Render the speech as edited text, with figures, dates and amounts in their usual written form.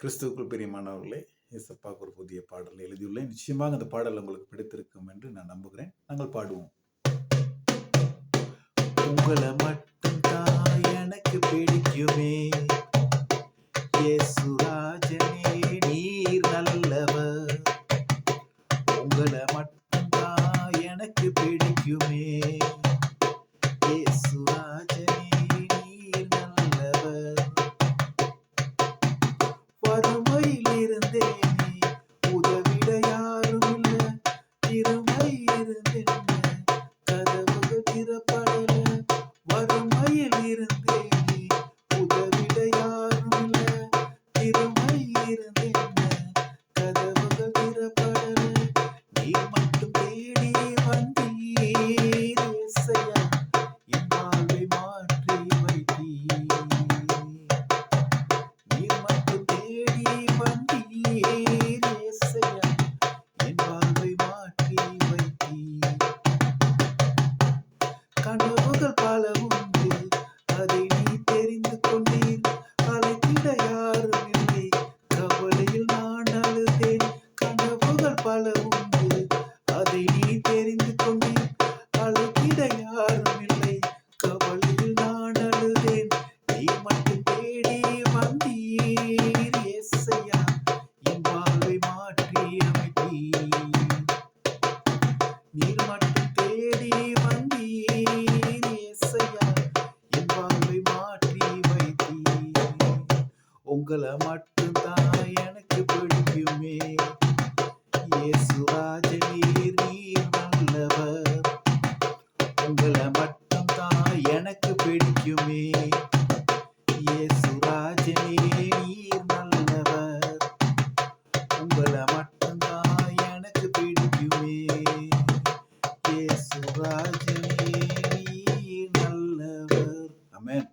கிறிஸ்துவுக்குள் பிரியமானவர்களே, இயேசப்பாவுக்கு ஒரு புதிய பாடல் எழுதியுள்ளேன். நிச்சயமாக அந்த பாடல் உங்களுக்கு பிடித்திருக்கும் என்று நான் நம்புகிறேன். நாங்கள் பாடுவோம். உங்களை மட்டும் தான் எனக்கு பிடிக்குமே, இயேசுராஜனே நீர் நல்லவர். உங்களை மட்டும் தான் எனக்கு பிடிக்குமே, இயேசுராஜனே நீர் நல்லவர். வறுமையில் இருந்தேனே, உதவிட யாரும் இல்ல, இருமை இருந்தேன் கதவுகள் திறப்படல. வறுமையில் இருந்தேனே, உதவிட யாரும் இல்ல, இருமை இருந்தேன் கதவுகள் திறப்படல. நீ மட்டும் தேடி வந்தீர் ஏசையா, என் வாழ்வை மாற்றி வைத்தீர். நீர் மட்டும் தேடி வந்தீர் ஏசையா, என் வாழ்வை மாற்றி வைத்தீர். கனவுகள் பல உண்டு, அதை நீ தெரிந்து கொண்டீர். அழைத்திட யாரும் இல்லை, கவலையில் நான் அழுதேன். கனவுகள் பல உண்டு, அதை நீ தெரிந்து கொண்டீர். அழைத்திட யாரும் இல்லை, கவலையில் நான் அழுதேன். நீ மட்டும் தேடி வந்தீர் ஏசையா, என் வாழ்வை மாற்றி அமைத்தீர். நீர் மட்டும் தேடி வந்தீர் ஏசையா, என் வாழ்வை மாற்றி வைத்தீர். உங்களை மட்டும் தான் எனக்கு பிடிக்குமே, இயேசுராஜனே நீர் நல்லவர். உங்களை மட்டும் தான் எனக்கு பிடிக்குமே, இயேசுராஜனே நீர் நல்லவர். உங்களை மட்டும் தான் எனக்கு பிடிக்குமே, இயேசுராஜனே நீர் நல்லவர். ஆமென்.